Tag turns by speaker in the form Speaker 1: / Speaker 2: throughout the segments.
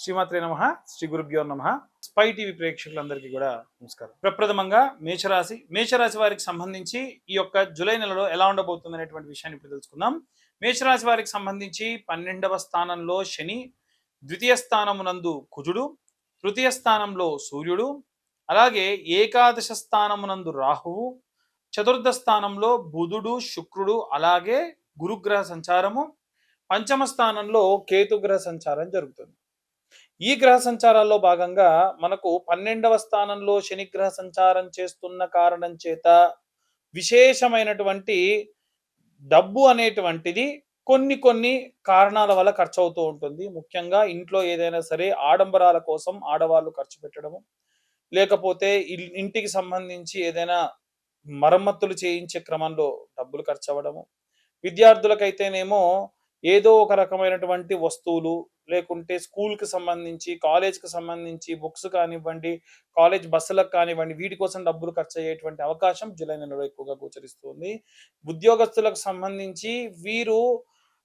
Speaker 1: శ్రీమాత్రే నమః. శ్రీ గురుభ్యో నమః. స్పై టీవీ ప్రేక్షకులందరికీ కూడా నమస్కారం. ప్రప్రథమంగా మేషరాశి వారికి సంబంధించి ఈ యొక్క జూలై నెలలో ఎలా ఉండబోతుంది అనేటువంటి విషయాన్ని ఇప్పుడు తెలుసుకుందాం. మేషరాశి వారికి సంబంధించి 12వ స్థానంలో శని, ద్వితీయ స్థానమునందు కుజుడు, తృతీయ స్థానంలో సూర్యుడు, అలాగే ఏకాదశ స్థానమునందు రాహువు, చతుర్థ స్థానంలో బుధుడు, శుక్రుడు, అలాగే గురుగ్రహ సంచారము, పంచమ స్థానంలో కేతుగ్రహ సంచారం జరుగుతుంది. ఈ గ్రహ సంచారాల్లో భాగంగా మనకు 12వ స్థానంలో శనిగ్రహ సంచారం చేస్తున్న కారణం చేత విశేషమైనటువంటి డబ్బు అనేటువంటిది కొన్ని కారణాల వల్ల ఖర్చు అవుతూ ఉంటుంది. ముఖ్యంగా ఇంట్లో ఏదైనా సరే ఆడంబరాల కోసం ఆడవాళ్ళు ఖర్చు పెట్టడము, లేకపోతే ఇంటికి సంబంధించి ఏదైనా మరమ్మతులు చేయించే క్రమంలో డబ్బులు ఖర్చు అవ్వడము, విద్యార్థులకైతేనేమో ఏదో ఒక రకమైనటువంటి వస్తువులు, లేకుంటే స్కూల్కి సంబంధించి, కాలేజ్కి సంబంధించి బుక్స్ కానివ్వండి, కాలేజ్ బస్సులకు కానివ్వండి, వీటి కోసం డబ్బులు ఖర్చు అయ్యేటువంటి అవకాశం జూలై నెలలో ఎక్కువగా గోచరిస్తుంది. ఉద్యోగస్తులకు సంబంధించి వీరు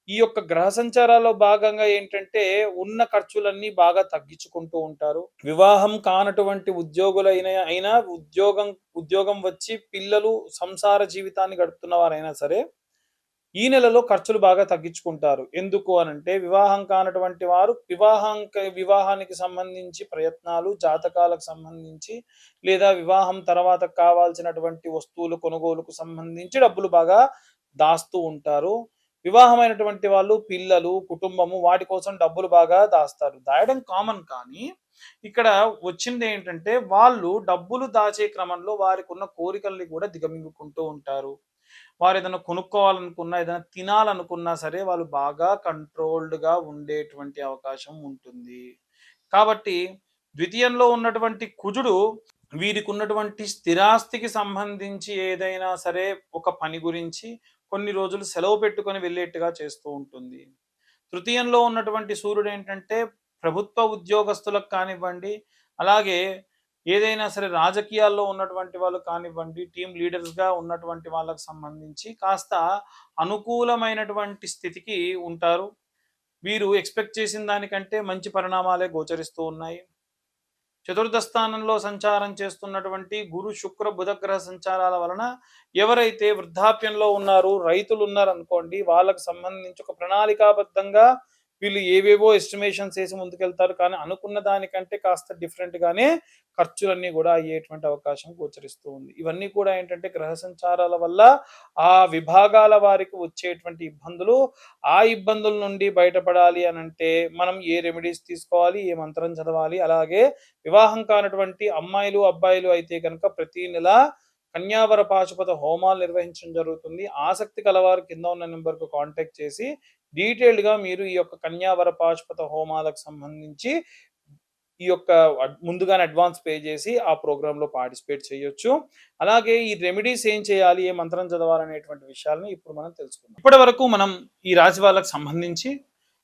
Speaker 1: ఈ యొక్క గ్రహ సంచారాల్లో భాగంగా ఏంటంటే ఉన్న ఖర్చులన్నీ బాగా తగ్గించుకుంటూ ఉంటారు. వివాహం కానటువంటి అయినా ఉద్యోగం వచ్చి పిల్లలు సంసార జీవితాన్ని గడుపుతున్న వారైనా సరే ఈ నెలలో ఖర్చులు బాగా తగ్గించుకుంటారు. ఎందుకు అనంటే వివాహం కానటువంటి వారు వివాహానికి సంబంధించి ప్రయత్నాలు, జాతకాలకు సంబంధించి లేదా వివాహం తర్వాత కావాల్సినటువంటి వస్తువులు కొనుగోలుకు సంబంధించి డబ్బులు బాగా దాస్తూ ఉంటారు. వివాహమైనటువంటి వాళ్ళు పిల్లలు, కుటుంబము వాటి కోసం డబ్బులు బాగా దాస్తారు. దాయడం కామన్. కానీ ఇక్కడ వచ్చింది ఏంటంటే వాళ్ళు డబ్బులు దాచే క్రమంలో వారికి ఉన్న కోరికల్ని కూడా దిగమింగుకుంటూ ఉంటారు. వారు ఏదైనా కొనుక్కోవాలనుకున్నా, ఏదైనా తినాలనుకున్నా సరే వాళ్ళు బాగా కంట్రోల్డ్గా ఉండేటువంటి అవకాశం ఉంటుంది. కాబట్టి ద్వితీయంలో ఉన్నటువంటి కుజుడు వీరికి ఉన్నటువంటి స్థిరాస్తికి సంబంధించి ఏదైనా సరే ఒక పని గురించి కొన్ని రోజులు సెలవు పెట్టుకొని వెళ్ళేట్టుగా చేస్తూ ఉంటుంది. తృతీయంలో ఉన్నటువంటి సూర్యుడు ఏంటంటే ప్రభుత్వ ఉద్యోగస్తులకు కానివ్వండి, అలాగే ఏదైనా సరే రాజకీయాల్లో ఉన్నటువంటి వాళ్ళు కానివ్వండి, టీమ్ లీడర్స్గా ఉన్నటువంటి వాళ్ళకు సంబంధించి కాస్త అనుకూలమైనటువంటి స్థితికి ఉంటారు. వీరు ఎక్స్పెక్ట్ చేసిన దానికంటే మంచి పరిణామాలే గోచరిస్తూ ఉన్నాయి. చతుర్థ స్థానంలో సంచారం చేస్తున్నటువంటి గురు, శుక్ర, బుధగ్రహ సంచారాల వలన ఎవరైతే వృద్ధాప్యంలో ఉన్నారు, రైతులు ఉన్నారు అనుకోండి, వాళ్ళకు సంబంధించి ఒక ప్రణాళికాబద్ధంగా వీళ్ళు ఏవేవో ఎస్టిమేషన్స్ వేసి ముందుకెళ్తారు. కానీ అనుకున్న దానికంటే కాస్త డిఫరెంట్గానే ఖర్చులన్నీ కూడా అయ్యేటువంటి అవకాశం గోచరిస్తూ ఉంది. ఇవన్నీ కూడా ఏంటంటే గ్రహ సంచారాల వల్ల ఆ విభాగాల వారికి వచ్చేటువంటి ఇబ్బందులు, ఆ ఇబ్బందుల నుండి బయటపడాలి అనంటే మనం ఏ రెమెడీస్ తీసుకోవాలి, ఏ మంత్రం చదవాలి, అలాగే వివాహం కానటువంటి అమ్మాయిలు, అబ్బాయిలు అయితే కనుక ప్రతి నెల కన్యావర పాశుపత హోమాలు నిర్వహించడం జరుగుతుంది. ఆసక్తి కలవారు కింద ఉన్న నెంబర్కు కాంటాక్ట్ చేసి డీటెయిల్డ్గా మీరు ఈ యొక్క కన్యావర పాశుపత హోమాలకు సంబంధించి ఈ యొక్క ముందుగానే అడ్వాన్స్ పే చేసి ఆ ప్రోగ్రాంలో పార్టిసిపేట్ చేయొచ్చు. అలాగే ఈ రెమెడీస్ ఏం చేయాలి, ఏ మంత్రం చదవాలనేటువంటి విషయాలను ఇప్పుడు మనం తెలుసుకుందాం. ఇప్పటి వరకు మనం ఈ రాశి వాళ్ళకు సంబంధించి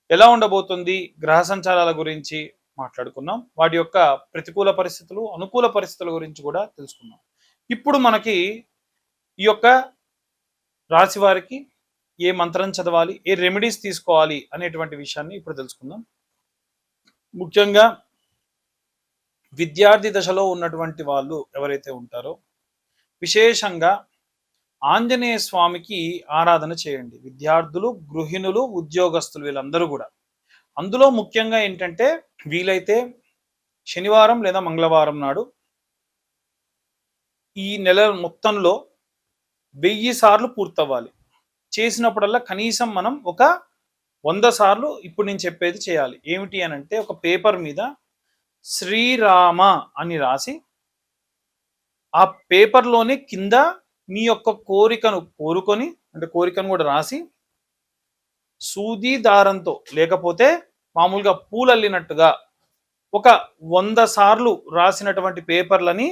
Speaker 1: ఎలా ఉండబోతుంది గ్రహ సంచారాల గురించి మాట్లాడుకున్నాం. వాటి యొక్క ప్రతికూల పరిస్థితులు, అనుకూల పరిస్థితుల గురించి కూడా తెలుసుకున్నాం. ఇప్పుడు మనకి ఈ యొక్క రాశి వారికి ఏ మంత్రం చదవాలి, ఏ రెమెడీస్ తీసుకోవాలి అనేటువంటి విషయాన్ని ఇప్పుడు తెలుసుకుందాం. ముఖ్యంగా విద్యార్థి దశలో ఉన్నటువంటి వాళ్ళు ఎవరైతే ఉంటారో విశేషంగా ఆంజనేయ స్వామికి ఆరాధన చేయండి. విద్యార్థులు, గృహిణులు, ఉద్యోగస్తులు వీళ్ళందరూ కూడా. అందులో ముఖ్యంగా ఏంటంటే వీలైతే శనివారం లేదా మంగళవారం నాడు ఈ నెల మొత్తంలో 1000 సార్లు పూర్తవ్వాలి. చేసినప్పుడల్లా కనీసం మనం ఒక 100 సార్లు ఇప్పుడు నేను చెప్పేది చేయాలి. ఏమిటి అనంటే ఒక పేపర్ మీద శ్రీరామ అని రాసి ఆ పేపర్లోనే కింద మీ యొక్క కోరికను కోరుకొని, అంటే కోరికను కూడా రాసి సూది దారంతో లేకపోతే మామూలుగా పూలల్లినట్టుగా ఒక 100 సార్లు రాసినటువంటి పేపర్లని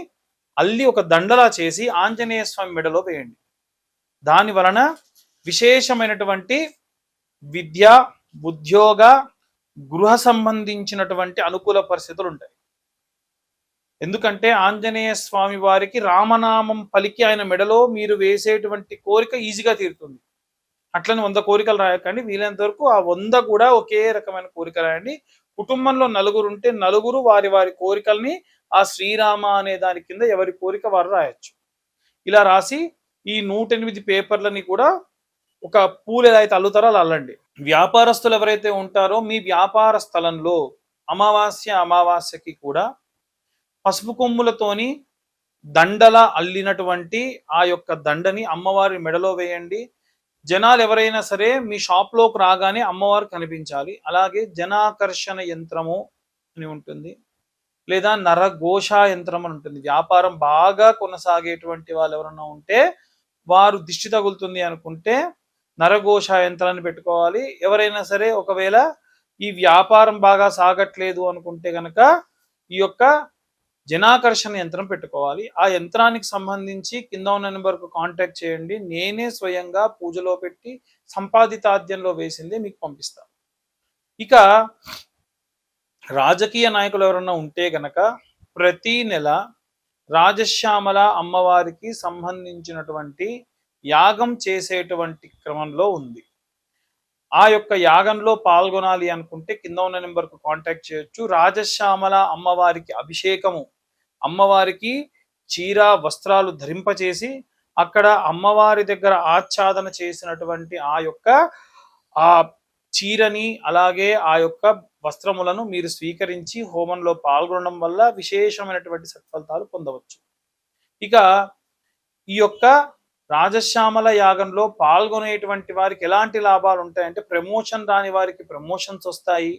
Speaker 1: అల్లి ఒక దండలా చేసి ఆంజనేయ స్వామి మెడలో వేయండి. దాని వలన విశేషమైనటువంటి విద్య, ఉద్యోగ, గృహ సంబంధించినటువంటి అనుకూల పరిస్థితులు ఉంటాయి. ఎందుకంటే ఆంజనేయ స్వామి వారికి రామనామం పలికి ఆయన మెడలో మీరు వేసేటువంటి కోరిక ఈజీగా తీరుతుంది. అట్లని 100 కోరికలు రాయకండి. వీలైనంత వరకు ఆ 100 కూడా ఒకే రకమైన కోరిక రాయండి. కుటుంబంలో నలుగురుంటే నలుగురు వారి వారి కోరికల్ని ఆ శ్రీరామ అనే దాని కింద ఎవరి కోరిక వారు రాయొచ్చు. ఇలా రాసి ఈ 108 పేపర్లని కూడా ఒక పూలు ఎలా అయితే అల్లుతారో అలా అల్లండి. వ్యాపారస్తులు ఎవరైతే ఉంటారో మీ వ్యాపార స్థలంలో అమావాస్యకి కూడా పసుపు కొమ్ములతోని దండల అల్లినటువంటి ఆ యొక్క దండని అమ్మవారి మెడలో వేయండి. జనాలు ఎవరైనా సరే మీ షాప్‌లోకి రాగానే అమ్మవారు కనిపించాలి. అలాగే జనాకర్షణ యంత్రము అని ఉంటుంది. లేదా నరఘోష యంత్రం అని ఉంటుంది. వ్యాపారం బాగా కొనసాగేటువంటి వాళ్ళు ఎవరన్నా ఉంటే వారు దిష్టి తగులుతుంది అనుకుంటే నరఘోష యంత్రాన్ని పెట్టుకోవాలి. ఎవరైనా సరే ఒకవేళ ఈ వ్యాపారం బాగా సాగట్లేదు అనుకుంటే గనక ఈ యొక్క జనాకర్షణ యంత్రం పెట్టుకోవాలి. ఆ యంత్రానికి సంబంధించి కింద ఉన్న నెంబర్‌కు కాంటాక్ట్ చేయండి. నేనే స్వయంగా పూజలో పెట్టి సంపాదితాద్యంలో వేసిందే మీకు పంపిస్తా. ఇక రాజకీయ నాయకులు ఎవరన్నా ఉంటే గనక ప్రతి నెల రాజశ్యామల అమ్మవారికి సంబంధించినటువంటి యాగం చేసేటువంటి క్రమంలో ఉంది. ఆ యొక్క యాగంలో పాల్గొనాలి అనుకుంటే కింద ఉన్న నెంబర్‌కు కాంటాక్ట్ చేయొచ్చు. రాజశ్యామల అమ్మవారికి అభిషేకము, అమ్మవారికి చీర వస్త్రాలు ధరింపచేసి అక్కడ అమ్మవారి దగ్గర ఆచ్ఛాదన చేసినటువంటి ఆ యొక్క ఆ చీరని అలాగే ఆ యొక్క వస్త్రములను మీరు స్వీకరించి హోమంలో పాల్గొనడం వల్ల విశేషమైనటువంటి సత్ఫలితాలు పొందవచ్చు. ఇక ఈ యొక్క రాజశ్యామల యాగంలో పాల్గొనేటువంటి వారికి ఎలాంటి లాభాలు ఉంటాయంటే ప్రమోషన్ రాని వారికి ప్రమోషన్స్ వస్తాయి.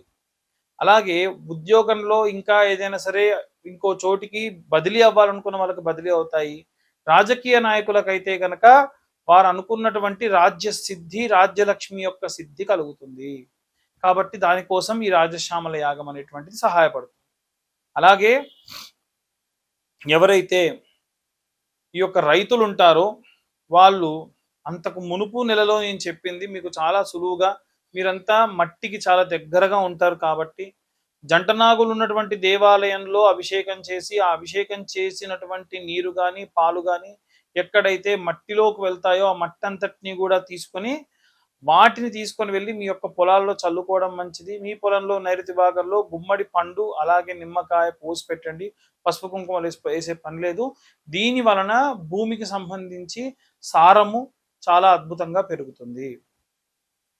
Speaker 1: అలాగే ఉద్యోగంలో ఇంకా ఏదైనా సరే ఇంకో చోటికి బదిలీ అవ్వాలనుకున్న వాళ్ళకి బదిలీ అవుతాయి. రాజకీయ నాయకులకైతే గనక వారు అనుకున్నటువంటి రాజ్య సిద్ధి, రాజ్యలక్ష్మి యొక్క సిద్ధి కలుగుతుంది. కాబట్టి దానికోసం ఈ రాజశ్యామల యాగం అనేటువంటిది సహాయపడుతుంది. అలాగే ఎవరైతే ఈ యొక్క రైతులు ఉంటారో వాళ్ళు అంతకు మునుపు నెలలో నేను చెప్పింది మీకు చాలా సులువుగా మీరంతా మట్టికి చాలా దగ్గరగా ఉంటారు కాబట్టి జంటనాగులు ఉన్నటువంటి దేవాలయంలో అభిషేకం చేసి ఆ అభిషేకం చేసినటువంటి నీరు కానీ పాలు కానీ ఎక్కడైతే మట్టిలోకి వెళ్తాయో ఆ మట్టి అంతటిని కూడా తీసుకొని వాటిని తీసుకొని వెళ్ళి మీ యొక్క పొలాల్లో చల్లుకోవడం మంచిది. మీ పొలంలో నైరుతి భాగంలో గుమ్మడి పండు అలాగే నిమ్మకాయ పోసి పెట్టండి. పసుపు కుంకుమలు వేసే పని లేదు. దీని వలన భూమికి సంబంధించి సారము చాలా అద్భుతంగా పెరుగుతుంది.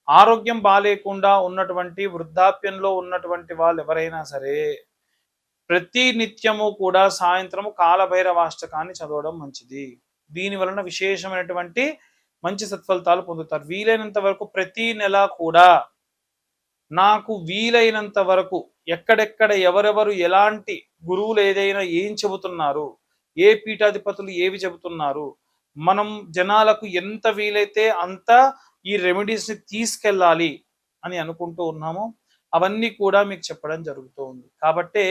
Speaker 1: ఆరోగ్యం బాలేకుండా ఉన్నటువంటి వృద్ధాప్యంలో ఉన్నటువంటి వాళ్ళు ఎవరైనా సరే ప్రతి నిత్యము కూడా సాయంత్రము కాలభైరవాష్టకాన్ని చదవడం మంచిది. దీని వలన విశేషమైనటువంటి మంచి సత్ఫలితాలు పొందుతారు. వీలైనంత వరకు ప్రతి నెల కూడా నాకు వీలైనంత వరకు ఎక్కడెక్కడ ఎవరెవరు ఎలాంటి గురువులు ఏదైనా ఏం చెబుతున్నారు, ఏ పీఠాధిపతులు ఏవి చెబుతున్నారు, మనం జనాలకు ఎంత వీలైతే అంత ఈ రెమెడీస్ని తీసుకెళ్ళాలి అని అనుకుంటూ ఉన్నాము. అవన్నీ కూడా మీకు చెప్పడం జరుగుతూ ఉంది. కాబట్టే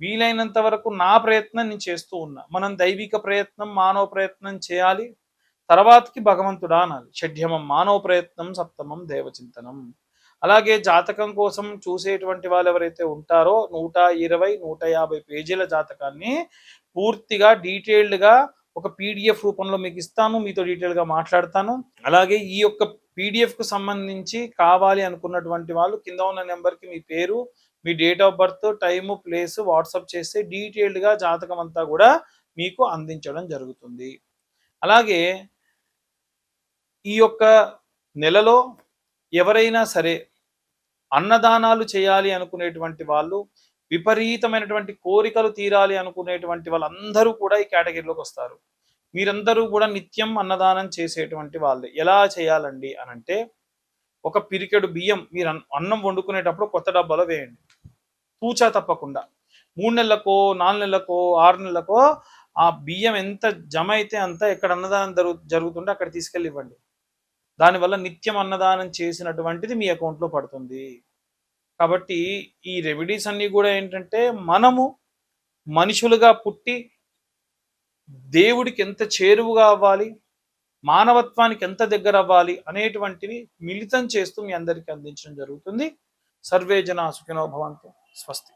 Speaker 1: వీలైనంత వరకు నా ప్రయత్నం నేను చేస్తూ ఉన్నా. మనం దైవిక ప్రయత్నం మానవ ప్రయత్నం చేయాలి. తర్వాతకి భగవంతుడా అనాలి. షడ్యమం మానవ ప్రయత్నం, సప్తమం దేవచింతనం. అలాగే జాతకం కోసం చూసేటువంటి వాళ్ళు ఎవరైతే ఉంటారో 120, 150 పేజీల జాతకాన్ని పూర్తిగా డీటెయిల్డ్గా ఒక పీడిఎఫ్ రూపంలో మీకు ఇస్తాను. మీతో డీటెయిల్గా మాట్లాడతాను. అలాగే ఈ యొక్క పీడిఎఫ్కు సంబంధించి కావాలి అనుకున్నటువంటి వాళ్ళు కింద ఉన్న నెంబర్కి మీ పేరు, మీ date of birth, time, place WhatsApp చేస్తే డీటెయిల్డ్గా జాతకం అంతా కూడా మీకు అందించడం జరుగుతుంది. అలాగే ఈ యొక్క నెలలో ఎవరైనా సరే అన్నదానాలు చేయాలి అనుకునేటువంటి వాళ్ళు, విపరీతమైనటువంటి కోరికలు తీరాలి అనుకునేటువంటి వాళ్ళందరూ కూడా ఈ కేటగిరీలోకి వస్తారు. మీరందరూ కూడా నిత్యం అన్నదానం చేసేటువంటి వాళ్ళే. ఎలా చేయాలండి అనంటే ఒక పిరికెడు బియ్యం మీరు అన్నం వండుకునేటప్పుడు కొత్త డబ్బాలో వేయండి. తూచా తప్పకుండా 3 నెలలకో 4 నెలలకో 6 నెలలకో ఆ బియ్యం ఎంత జమ అయితే అంత ఎక్కడ అన్నదానం జరుగుతుంటే అక్కడ తీసుకెళ్ళి ఇవ్వండి. దానివల్ల నిత్యం అన్నదానం చేసినటువంటిది మీ అకౌంట్లో పడుతుంది. కాబట్టి ఈ రెమెడీస్ అన్నీ కూడా ఏంటంటే మనము మనుషులుగా పుట్టి దేవుడికి ఎంత చేరువుగా అవ్వాలి, మానవత్వానికి ఎంత దగ్గర అవ్వాలి అనేటువంటివి మిళితం చేస్తూ మీ అందరికీ అందించడం జరుగుతుంది. సర్వే జనా సుఖినో భవంతు. స్వస్తి.